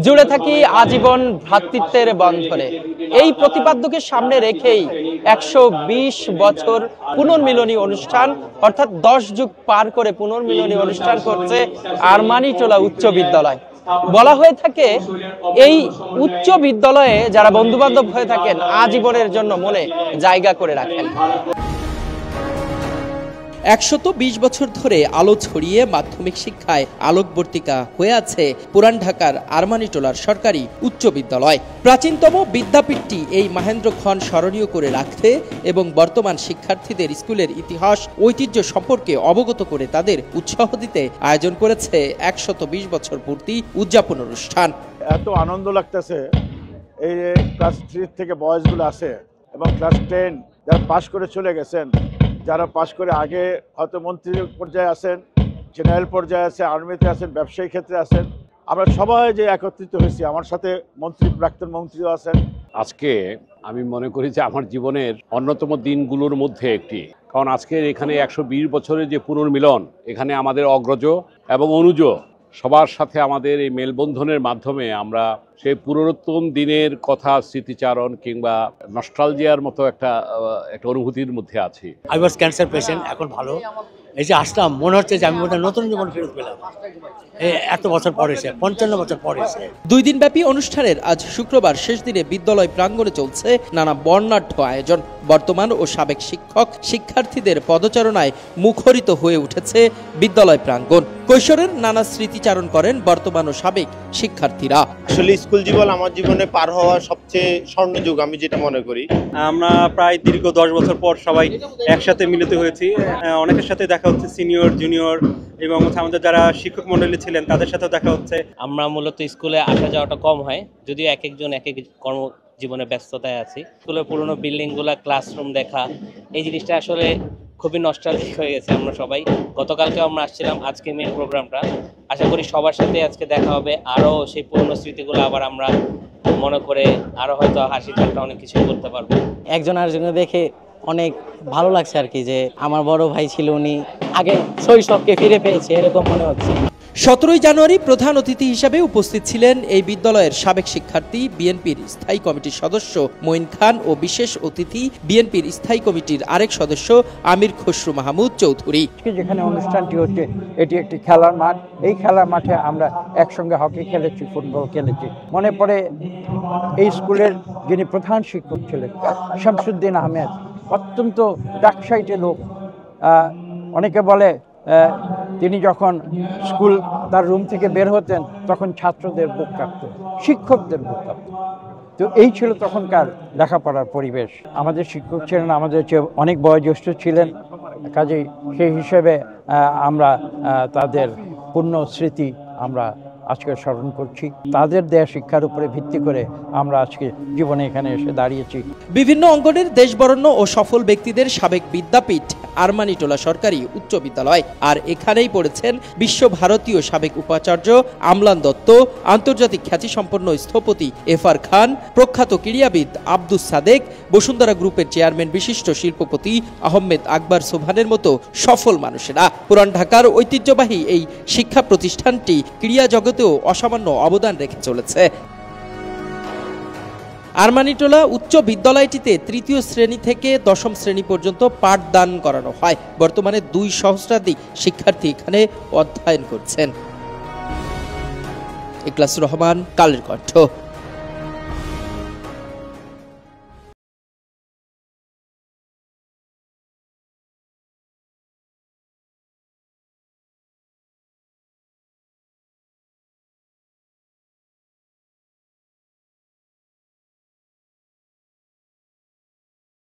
জুড়ে থাকি আজীবন ভ্রাতৃত্বের বন্ধনে। এই প্রতিপাদ্যকে সামনে রেখেই ১২০ বছর পুনর্মিলনী অনুষ্ঠান, অর্থাৎ ১০ যুগ পার করে পুনর্মিলনী অনুষ্ঠান করছে আরমানিটোলা উচ্চ বিদ্যালয়। বলা হয়ে থাকে এই উচ্চ বিদ্যালয়ে যারা বন্ধু বান্ধব হয়ে থাকেন আজীবনের জন্য মনে জায়গা করে রাখেন। ১২০ বছর ধরে আলো ছড়িয়ে মাধ্যমিক শিক্ষায় আলোকবর্তিকা হয়ে আছে পুরান ঢাকার আরমানিটোলার সরকারি উচ্চ বিদ্যালয়। প্রাচীনতম বিদ্যাপীঠটি এই মহেন্দ্রক্ষণ স্মরণীয় করে রাখতে এবং বর্তমান শিক্ষার্থীদের স্কুলের ইতিহাস ঐতিহ্য সম্পর্কে অবগত করে তাদের উৎসাহ দিতে আয়োজন করেছে ১২০ বছর পূর্তি উদযাপন অনুষ্ঠান। এত আনন্দ লাগতেছে, এই ক্লাস 3 থেকে বয়েজগুলো আসে এবং ক্লাস 10 যারা পাশ করে চলে গেছেন, যারা পাশ করে আগে হয়তো মন্ত্রী পর্যায়ে আছেন, জেনারেল পর্যায়ে আছে, আর্মিতে আছেন, ব্যবসায়ী ক্ষেত্রে আছেন, আমরা সবাই যে একত্রিত হয়েছি, আমার সাথে মন্ত্রী প্রাক্তন মন্ত্রীও আছেন। আজকে আমি মনে করি যে আমার জীবনের অন্যতম দিনগুলোর মধ্যে একটি, কারণ আজকে এখানে ১২০ বছরের যে পুনর্মিলন, এখানে আমাদের অগ্রজ এবং অনুজ সবার সাথে আমাদের এই মেলবন্ধনের মাধ্যমে আমরা সেই পুনরুত্তম দিনের কথা স্মৃতিচারণ কিংবা নস্টালজিয়ার মতো একটা অনুভূতির মধ্যে আছি। আই ওয়াজ ক্যান্সার পেশেন্ট, এখন ভালো। এই যে আসলাম, মনে হচ্ছে যে আমি নতুন জীবন ফেরত পেলাম। এত বছর পরে এসে, ৫৫ বছর পরে এসে। ২ দিনব্যাপী অনুষ্ঠানের আজ শুক্রবার শেষ দিনে বিদ্যালয় প্রাঙ্গণে চলছে নানা বর্ণাঢ্য আয়োজন। বর্তমান ও সাবেক শিক্ষক শিক্ষার্থীদের পদচারণায় মুখরিত হয়ে উঠেছে বিদ্যালয় প্রাঙ্গণ। কৈশোরের নানা স্মৃতিচারণ করেন বর্তমান ও সাবেক শিক্ষার্থীরা। আসলে স্কুল জীবন আমার জীবনে পার হওয়া সবচেয়ে স্বর্ণযুগ আমি যেটা মনে করি। আমরা প্রায় দীর্ঘ ১০ বছর পর সবাই একসাথে মিলিত হয়েছি। অনেকের সাথে দেখা হচ্ছে, সিনিয়র জুনিয়র এবং আমাদের যারা শিক্ষক মণ্ডলী ছিলেন তাদের সাথেও দেখা হচ্ছে। আমরা মূলত স্কুলে আসা যাওয়াটা কম হয়, যদিও এক একজন এক এক কর্ম জীবনে ব্যস্ততায় আছি। স্কুলের পুরোনো বিল্ডিংগুলো, ক্লাসরুম দেখা, এই জিনিসটা আসলে খুবই নস্টালজিক হয়ে গেছে। আমরা সবাই গতকালকে আমরা আসছিলাম, আজকে মেন প্রোগ্রামটা, আশা করি সবার সাথে আজকে দেখা হবে, আরও সেই পুরনো স্মৃতিগুলো আবার আমরা মনে করে আরও হয়তো হাসি ঠাট্টা অনেক কিছু করতে পারবো। একজন আরেকজনকে দেখে অনেক ভালো লাগছে আর কি, যে আমার বড় ভাই ছিল, উনি আগে শৈশবকে ফিরে পেয়েছে এরকম মনে হচ্ছে। ১৭ জানুয়ারি প্রধান অতিথি হিসেবে উপস্থিত ছিলেন এই বিদ্যালয়ের সাবেক শিক্ষার্থী, বিএনপির স্থায়ী কমিটির সদস্য মঈন খান ও বিশেষ অতিথি বিএনপির স্থায়ী কমিটির আরেক সদস্য আমির খসরু মাহমুদ চৌধুরী। যেখানে অনুষ্ঠানটি হচ্ছে এটি একটি খেলার মাঠ, এই খেলার মাঠে আমরা একসঙ্গে হকি খেলেছি, ফুটবল খেলেছি। মনে পড়ে এই স্কুলের যিনি প্রধান শিক্ষক ছিলেন শামসুদ্দিন আহমেদ, অত্যন্ত ডাকসাইটে লোক। অনেকে বলে তিনি যখন স্কুল তার রুম থেকে বের হতেন তখন ছাত্রদের বুক কাঁপত, শিক্ষকদের বুক কাঁপত। তো এই ছিল তখনকার লেখাপড়ার পরিবেশ। আমাদের শিক্ষক ছিলেন আমাদের চেয়ে অনেক বয়োজ্যেষ্ঠ ছিলেন, কাজেই সেই হিসেবে আমরা তাদের পূর্ণ স্মৃতি আমরা আজকে স্মরণ করছি। তাদের দেয়া শিক্ষার উপরে ভিত্তি করে আমরা আজকে জীবনে এখানে এসে দাঁড়িয়েছি। বিভিন্ন অঙ্গনের দেশবরেণ্য ও সফল ব্যক্তিদের সাবেক বিদ্যাপীঠ আরমানিটোলা সরকারি উচ্চ বিদ্যালয়। আর এখানেই পড়েছেন বিশ্বভারতীয় সাবেক উপাচার্য আমলান দত্ত, আন্তর্জাতিক খ্যাতিসম্পন্ন স্থপতি এফআর খান, প্রখ্যাত ক্রীড়াবিদ আব্দুস সাদেক, বসুন্ধরা গ্রুপের চেয়ারম্যান বিশিষ্ট শিল্পপতি আহমেদ আকবর সোবহানের মতো সফল মানুষেরা। পুরান ঢাকার ঐতিহ্যবাহী এই শিক্ষা প্রতিষ্ঠানটি ক্রীড়া জগতেও অসামান্য অবদান রেখে চলেছে। আরমানিটোলা উচ্চ বিদ্যালয়টিতে ৩য় শ্রেণী থেকে ১০ম শ্রেণী পর্যন্ত পাঠদান করানো হয়। বর্তমানে ২ সহস্রাধিক শিক্ষার্থী এখানে অধ্যয়ন করছেন। ইখলাসুর রহমান, কালের কণ্ঠ।